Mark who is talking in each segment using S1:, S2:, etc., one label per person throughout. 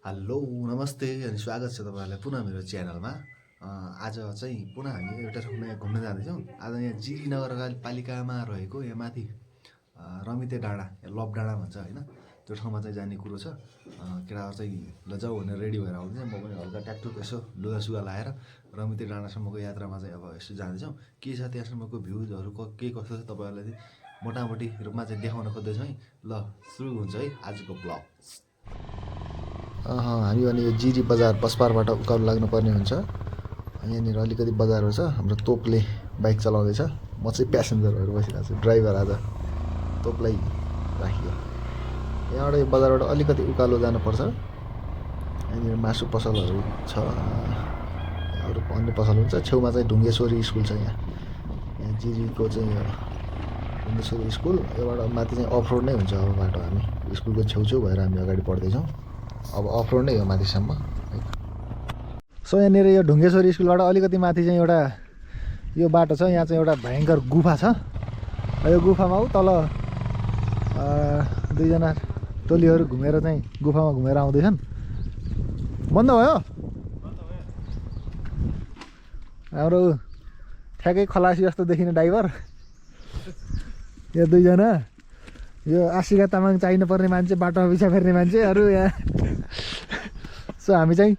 S1: Hello नमस्ते अनि स्वागत छ तपाईँहरूलाई पुनः मेरो च्यानलमा। आज चाहिँ पुनः हामी एउटा ठाउँमा यहाँ घुम्न जाँदैछौँ। आज यहाँ जिरी नगरपालिकामा रहेको यहाँ माथि रमिते डाँडा लप डाँडा भन्छ होइन, त्यो ठाउँमा चाहिँ जाने कुरो छ। केटाहरू चाहिँ लजाऊ भनेर रेडी भएर आउँदैछ। म पनि हल्का ट्याकटुक यसो लुगासुगा लाएर रमिते डाँडासम्मको यात्रामा चाहिँ अब यसो जाँदैछौँ। के छ त्यहाँसम्मको भ्यूजहरू के कस्तो छ तपाईँहरूलाई चाहिँ मोटामोटी रूपमा चाहिँ देखाउन खोज्दैछौँ है। ल सुरु हुन्छ है आजको ब्लग। हामी अनि यो जिरी बजार बसपारबाट उकालो लाग्नुपर्ने हुन्छ। यहाँनिर अलिकति बजारहरू छ। हाम्रो तोपले बाइक चलाउँदैछ, म चाहिँ प्यासेन्जर भएर बसिरहेको छु। ड्राइभर आज तोपलाई राखियो। यहाँबाट यो बजारबाट अलिकति उकालो जानुपर्छ। यहाँनिर मासु पसलहरू छ, अरू अन्य पसलहरू छ। छेउमा चाहिँ ढुङ्गेश्वरी स्कुल छ। यहाँ जिरीको चाहिँ यो ढुङ्गेश्वरी स्कुल, योबाट माथि चाहिँ अफ रोड नै हुन्छ अब बाटो। हामी स्कुलको छेउछेउ भएर हामी अगाडि बढ्दैछौँ। अब अफ रोड नै हो माथिसम्म। सो यहाँनिर यो ढुङ्गेश्वरी स्कुलबाट अलिकति माथि चाहिँ एउटा यो बाटो छ। यहाँ चाहिँ एउटा भयङ्कर गुफा छ। यो गुफामा तल दुईजना टोलीहरू घुमेर चाहिँ गुफामा घुमेर आउँदैछन्। बन्द भयो हाम्रो ठ्याक्कै खलासी जस्तो देखिने ड्राइभर यो दुईजना। यो आशिका तामाङ चाहिनुपर्ने मान्छे, बाटोमा पिछा फेर्ने मान्छेहरू यहाँ। सो हामी चाहिँ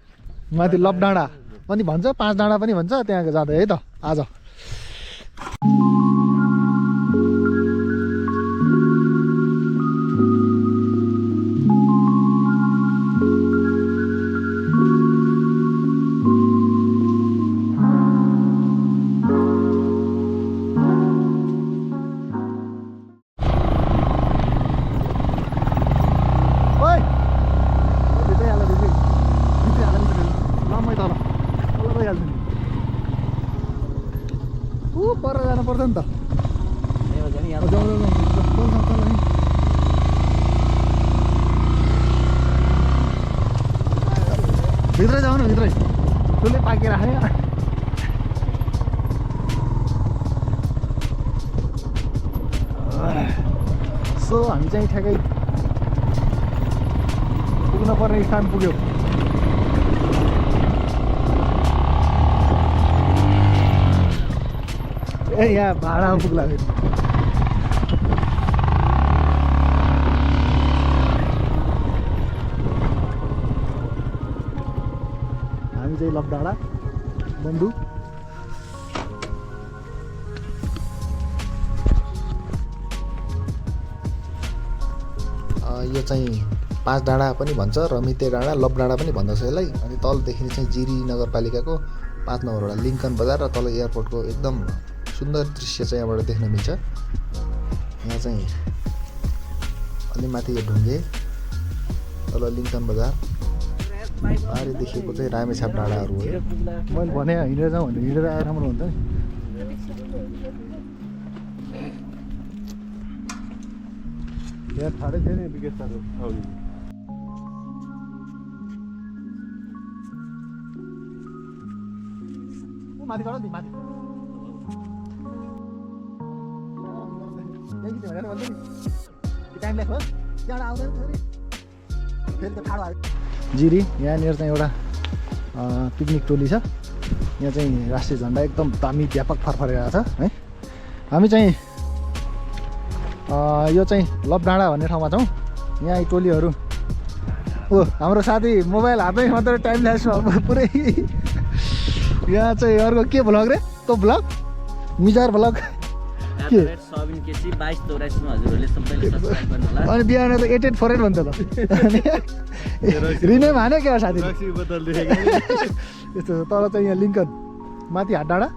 S1: माथि लप डाँडा पनि भन्छ, 5 डाँडा पनि भन्छ, त्यहाँ जाँदै है त आज। पर जानु पर्छ नि त। भित्रै जाउँ न, भित्रै ठुलै पाकिराख्यो। सो हामी चाहिँ ठ्याक्कै पुग्न पर्ने स्थान पुग्यो। यहाँ भाडामा पुग्ला फेरि। हामी चाहिँ लप डाँडा बन्धु। यो चाहिँ 5 डाँडा पनि भन्छ, रमिते डाँडा, लप डाँडा पनि भन्दछ यसलाई। अनि तलदेखि चाहिँ जिरी नगरपालिकाको 5 नम्बर वडा लिङ्कन बजार र तल एयरपोर्टको एकदम सुन्दर दृश्य चाहिँ यहाँबाट देख्न मिल्छ। यहाँ चाहिँ अलि माथि यो ढुङ्गे, तल लिङ्कन बजार, बाहिर देखिएको चाहिँ रामेछाप डाँडाहरू हो। मैले भने हिँडेर जाउँ भने हिँडेर आएर राम्रो हुन्छ नि। यहाँ ठाडै थियो नि विकेट साह्रो। माथि गएर नि माथि जिरी। यहाँनिर चाहिँ एउटा पिकनिक टोली छ। यहाँ चाहिँ राष्ट्रिय झन्डा एकदम दामी व्यापक फरफरेको छ है। हामी चाहिँ यो चाहिँ लप डाँडा भन्ने ठाउँमा छौँ। यहाँ टोलीहरू हाम्रो साथी मोबाइल हातमै मात्रै टाइम ल्यास पुरै। यहाँ चाहिँ अर्को के भ्लग रे, तो भ्लग मिजार भ्लग के अनि बिहान त 8848 भन्छ त। रिनै हान्यो क्या साथी यस्तो। तल चाहिँ यहाँ लिङ्कन माथि हाट डाँडा,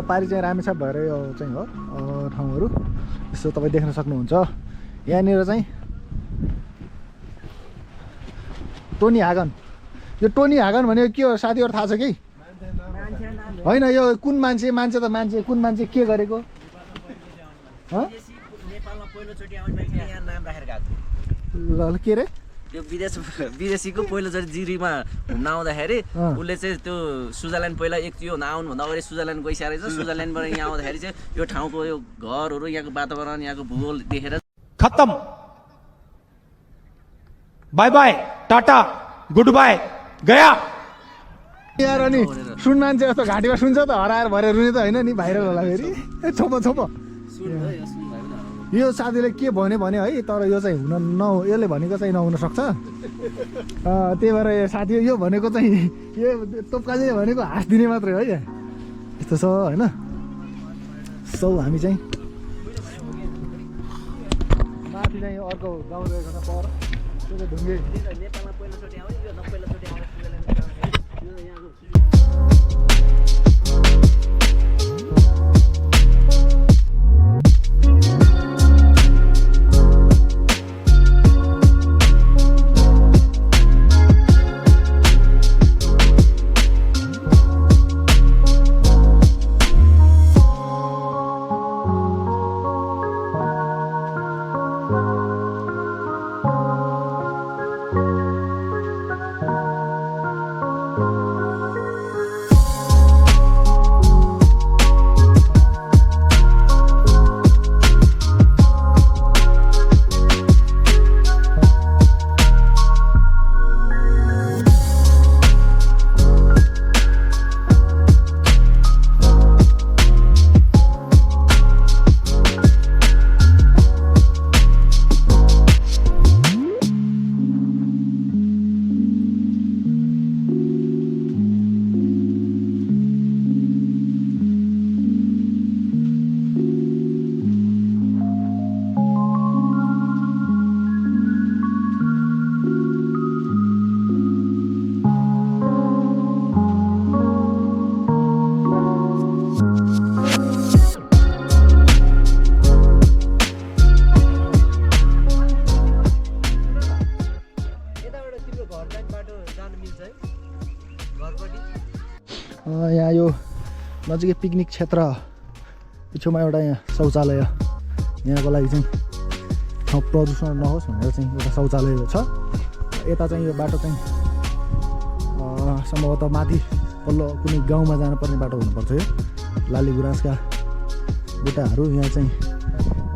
S1: पारि चाहिँ रामेछाप भएर यो चाहिँ हो ठाउँहरू। यस्तो तपाईँ देख्न सक्नुहुन्छ। यहाँनिर चाहिँ टोनी हागन। यो टोनी हागन भनेको के हो साथीहरू थाहा छ कि होइन? यो कुन मान्छे त मान्छे कुन मान्छे के गरेको के रे?
S2: त्यो विदेशीको पहिलोचोटि जिरीमा घुम्न आउँदाखेरि उसले चाहिँ त्यो स्विजरल्यान्ड पहिला यो नआउनुभन्दा अगाडि स्विजरल्यान्ड गइसकेको छ। स्विजरल्यान्डबाट यहाँ आउँदाखेरि चाहिँ यो ठाउँको यो घरहरू, यहाँको वातावरण, यहाँको भूगोल देखेर
S3: खत्म, बाय बाय। टाटा गुड बाय गया।
S1: यार अनि सुन मान्छे जस्तो घाँटीमा सुन्छ त हराएर भएर रुने त होइन नि भाइरल होला फेरि छोपो यो साथीले के भन्यो भने है तर यो चाहिँ हुन यसले भनेको चाहिँ नहुन सक्छ त्यही भएर साथी यो भनेको चाहिँ यो तोप्काले भनेको हाँस दिने मात्रै है यस्तो छ होइन सौ हामी चाहिँ माथि चाहिँ अर्को गाउँ रहेको छ पर त्यो चाहिँ ढुङ्गे
S2: नेपालमा पहिलोचोटि आउने यो पहिलोचोटि आउने
S1: यहाँ यो नजिकै पिकनिक क्षेत्र छेउमा एउटा यहाँ शौचालय यहाँको लागि चाहिँ ठाउँ प्रदूषण नहोस् भनेर चाहिँ एउटा शौचालय छ यता चाहिँ यो बाटो चाहिँ सम्भवतः माथि पल्लो कुनै गाउँमा जानुपर्ने बाटो हुनुपर्छ यो लाली गुराँसका बुट्टाहरू यहाँ चाहिँ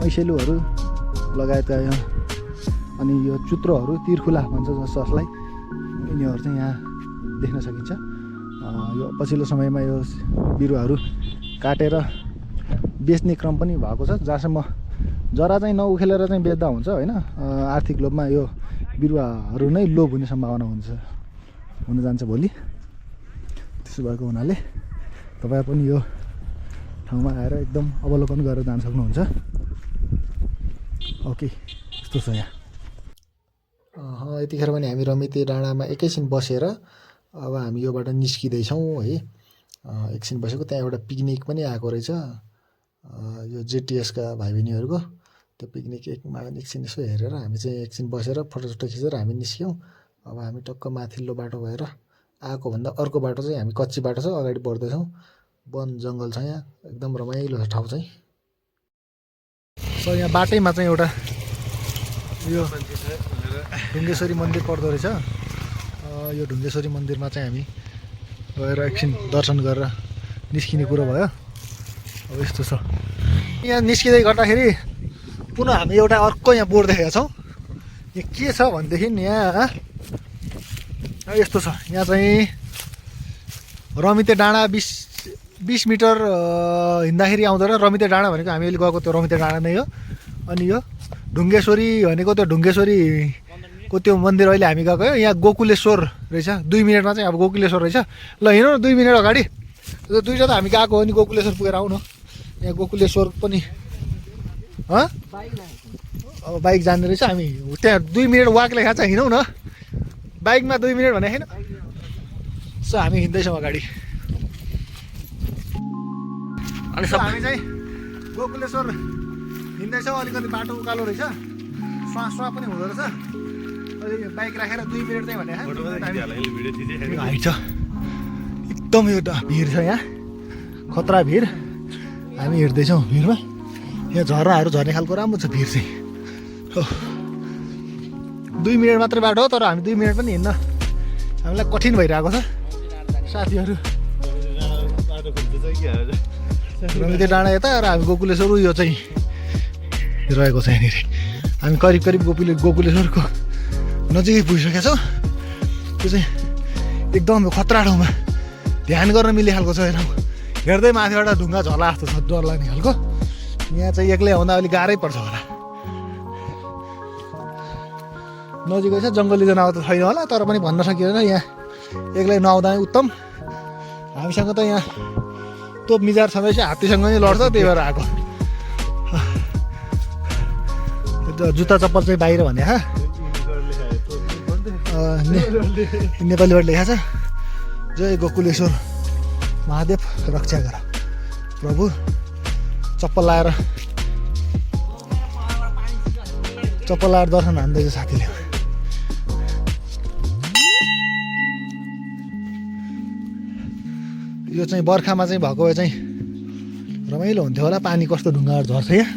S1: ऐसेलुहरू लगायतका यहाँ अनि यो चुत्रोहरू तिर्खुला भन्छ जसलाई यिनीहरू चाहिँ यहाँ देख्न सकिन्छ यो पछिल्लो समयमा यो बिरुवाहरू काटेर बेच्ने क्रम पनि भएको छ जहाँसम्म जरा चाहिँ नउखेलेर चाहिँ बेच्दा हुन्छ होइन आर्थिक लोभमा यो बिरुवाहरू नै लोभ हुने सम्भावना हुन जान्छ भोलि त्यसो भएको हुनाले तपाईँ पनि यो ठाउँमा आएर एकदम अवलोकन गरेर जान सक्नुहुन्छ ओके यस्तो छ यहाँ यतिखेर पनि हामी रमिते डाँडामा एकैछिन बसेर अब हामी योबाट निस्किँदैछौँ है एकछिन बसेको त्यहाँ एउटा पिकनिक पनि आएको रहेछ यो जेटिएसका भाइ बहिनीहरूको त्यो पिकनिक एकछिन यसो हेरेर हामी चाहिँ एकछिन बसेर फोटोसोटो खिचेर हामी निस्क्यौँ अब हामी टक्क माथिल्लो बाटो भएर आएको भन्दा अर्को बाटो चाहिँ हामी कच्ची बाटो छ अगाडि बढ्दैछौँ वन जङ्गल छ यहाँ एकदम रमाइलो ठाउँ चाहिँ सो यहाँ बाटैमा चाहिँ एउटा यो ढुङ्गेश्वरी मन्दिर पर्दो रहेछ यो ढुङ्गेश्वरी मन्दिरमा चाहिँ हामी गएर एकछिन दर्शन गरेर निस्किने कुरो भयो अब यस्तो छ यहाँ निस्किँदै गर्दाखेरि पुनः हामी एउटा अर्को यहाँ बोर्ड देखेका छौँ यहाँ के छ भनेदेखि यहाँ यस्तो छ यहाँ चाहिँ रमिते डाँडा 20 मिटर हिँड्दाखेरि आउँदो रहेछ रमिते डाँडा भनेको हामी अहिले गएको त्यो रमिते डाँडा नै हो अनि यो ढुङ्गेश्वरी भनेको त्यो ढुङ्गेश्वरीको त्यो मन्दिर अहिले हामी गएको हो यहाँ गोकुलेश्वर रहेछ 2 मिनटमा चाहिँ अब गोकुलेश्वर रहेछ ल हिँड्नु न 2 मिनट अगाडि दुईवटा त हामी गएको हो नि गोकुलेश्वर पुगेर आउनु यहाँ गोकुलेश्वर पनि अब बाइक जाने रहेछ हामी त्यहाँ 2 मिनट वाक लेखा चाहिँ हिँडौँ न बाइकमा 2 मिनट भने होइन सो हामी हिँड्दैछौँ अगाडि अनि हामी चाहिँ गोकुलेश्वर हिँड्दैछौँ अलिकति बाटो उकालो रहेछ श्वास पनि हुँदो रहेछ अहिले बाइक राखेर 2 मिनट चाहिँ भने हाइट छ एकदम यो भिड छ यहाँ खतरा भिड हामी हिँड्दैछौँ भिडमा यहाँ झर्नाहरू झर्ने खालको राम्रो छ भिड चाहिँ 2 मिनट मात्रै बाटो हो तर हामी 2 मिनट पनि हिँड्न हामीलाई कठिन भइरहेको छ साथीहरू रमिते डाँडा यता र हामी गोकुलेश्वर यो चाहिँ रहेको छ यहाँनिर हामी करिब गोकुलेश्वरको नजिकै पुगिसकेको छौँ। त्यो चाहिँ एकदम खतरा ठाउँमा ध्यान गर्न मिल्ने खालको छ ठाउँ। हेर्दै माथिबाट ढुङ्गा झर्ला जस्तो छ, डर लाग्ने खालको। यहाँ चाहिँ एक्लै आउँदा अलिक गाह्रै पर्छ होला। नजिकै छ, जङ्गली जनावर त छैन होला, तर पनि भन्न सकिँदैन यहाँ एक्लै नआउँदा नै उत्तम। हामीसँग त यहाँ तोप मिजार छँदैछ, हात्तीसँग नै लड्छ, त्यही भएर आएको। जुत्ता चप्पल चाहिँ बाहिर भने नेपालीबाट लेखा छ, जय गोकुलेश्वर महादेव रक्षा गर प्रभु। चप्पल लाएर दर्शन हान्दैछ साथीले। यो चाहिँ बर्खामा चाहिँ भएको भए चाहिँ रमाइलो हुन्थ्यो होला। पानी कस्तो ढुङ्गाहरू झर्छ यहाँ।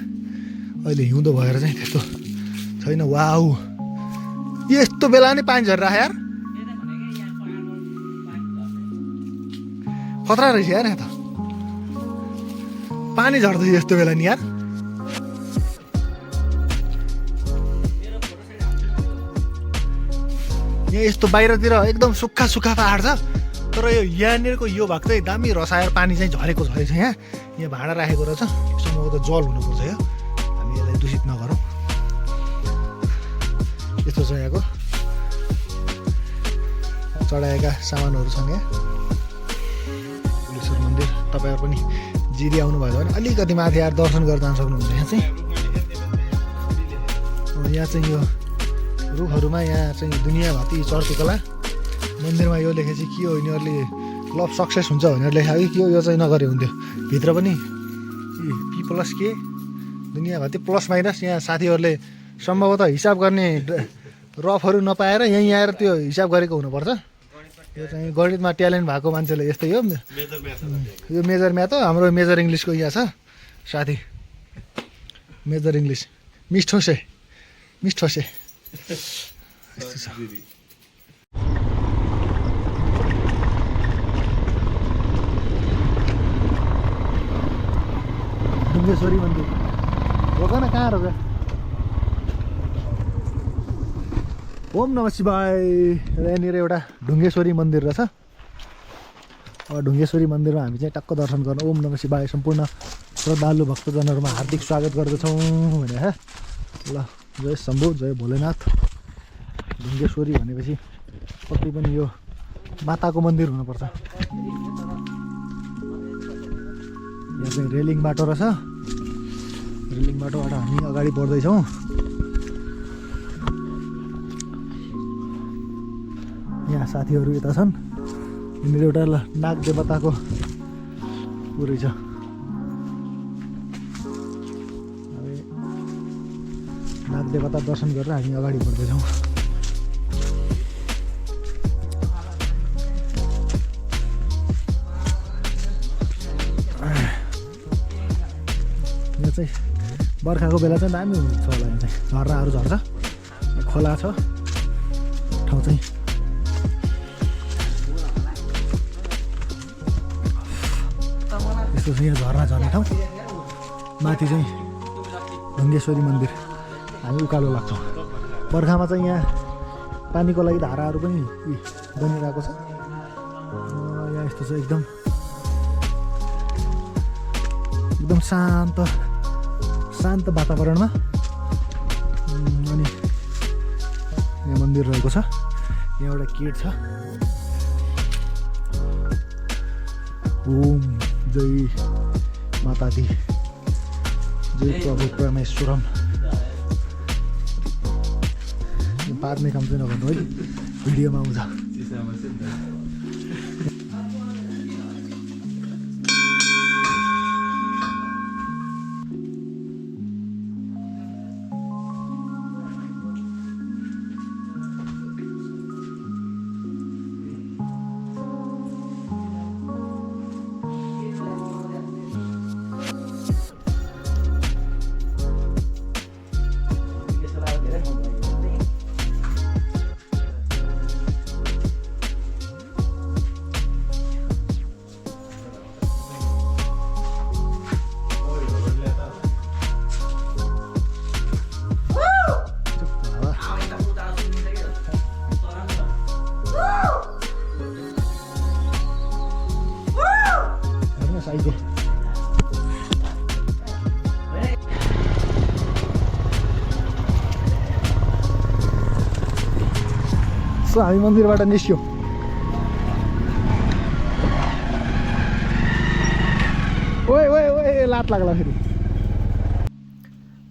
S1: अहिले हिउँदो भएर चाहिँ त्यस्तो छैन। वाउ, यस्तो बेला नि पानी झरेर यार, खतरा रहेछ यार। यहाँ त पानी झर्दैछ यस्तो बेला नि यार। यहाँ यस्तो बाहिरतिर एकदम सुक्खा सुक्खा पहाड छ, तर यो यहाँनिरको यो भाग चाहिँ दामी रसाएर पानी चाहिँ झरेको छ यहाँ। यहाँ भाँडा राखेको रहेछ, सम्भवतः जल हुनुपर्छ यो। हामी यसलाई दूषित नगरौँ। यस्तो छ यहाँको चढाएका सामानहरूसँग। गोकुलेश्वर मन्दिर तपाईँहरू पनि जिरी आउनुभयो भने अलिकति माथि आएर दर्शन गरेर जान सक्नुहुन्छ। यहाँ चाहिँ यो रुखहरूमा यहाँ चाहिँ दुनियाँभरि चर्चेकोला मन्दिरमा यो लेखेको चाहिँ के हो, यिनीहरूले क्लब सक्सेस हुन्छ भनेर लेखायो कि यो चाहिँ नगरे हुन्थ्यो। भित्र पनि पी प्लस के दुनियाँभरि प्लस माइनस। यहाँ साथीहरूले सम्भवतः हिसाब गर्ने रफहरू नपाएर यहीँ आएर त्यो हिसाब गरेको हुनुपर्छ। यो चाहिँ गणितमा ट्यालेन्ट भएको मान्छेले यस्तै हो। यो मेजर म्याथ हो, हाम्रो मेजर इङ्ग्लिसको यहाँ छ साथी, मेजर इङ्ग्लिस मिस ठोसे यस्तो छ। ढुङ्गेश्वरी मन्दिर रोक न, कहाँ रोक? ओम नमः शिवाय। यहाँनिर एउटा ढुङ्गेश्वरी मन्दिर रहेछ। अब ढुङ्गेश्वरी मन्दिरमा हामी चाहिँ टक्क दर्शन गर्न ओम नमः शिवाय सम्पूर्ण श्रद्धालु भक्तजनहरूमा हार्दिक स्वागत गर्दछौँ भने। ल जय शम्भु, जय भोलेनाथ। ढुङ्गेश्वरी भनेपछि पक्कै पनि यो माताको मन्दिर हुनुपर्छ। यहाँ चाहिँ रेलिङ बाटो रहेछ। रेलिङ बाटोबाट हामी अगाडि बढ्दैछौँ। यहाँ साथीहरू यता छन्। यिनीहरू एउटा नाग देवताको ऊ रहेछ। नाग देवता दर्शन गरेर हामी अगाडि बढ्दैछौँ। यहाँ चाहिँ बर्खाको बेला चाहिँ दामी हुन्छ होला। यहाँ चाहिँ झर्नाहरू झर्छ, खोला छ ठाउँ चाहिँ। यस्तो छ यहाँ झर्ना झर्ने ठाउँ। माथि चाहिँ ढुङ्गेश्वरी मन्दिर। हामी उकालो लाग्छौँ। बर्खामा चाहिँ यहाँ पानीको लागि धाराहरू पनि बनिरहेको छ। यहाँ यस्तो छ एकदम शान्त वातावरणमा। अनि यहाँ मन्दिर रहेको छ। यहाँ एउटा गेट छ। ओम जय माता दी, जय प्रभु परमेश्वरम। पार्ने काम चाहिँ नगर्नु है, भिडियोमा आउँछ। सो हामी मन्दिरबाट निस्क्यौँ ओए ओए ओए लात लाग्ला फेरि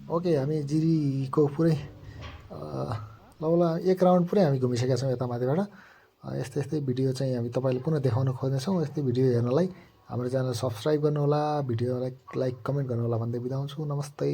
S1: ओके हामी जिरीको पुरै ल एक राउन्ड पुरै हामी घुमिसकेका छौँ यता माथिबाट यस्तै यस्तै भिडियो चाहिँ हामी तपाईँलाई पुनः देखाउन खोज्नेछौँ यस्तै भिडियो हेर्नलाई हाम्रो च्यानल सब्सक्राइब गर्नुहोला भिडियोलाई लाइक कमेन्ट गर्नुहोला भन्दै बिदा हुन्छु नमस्ते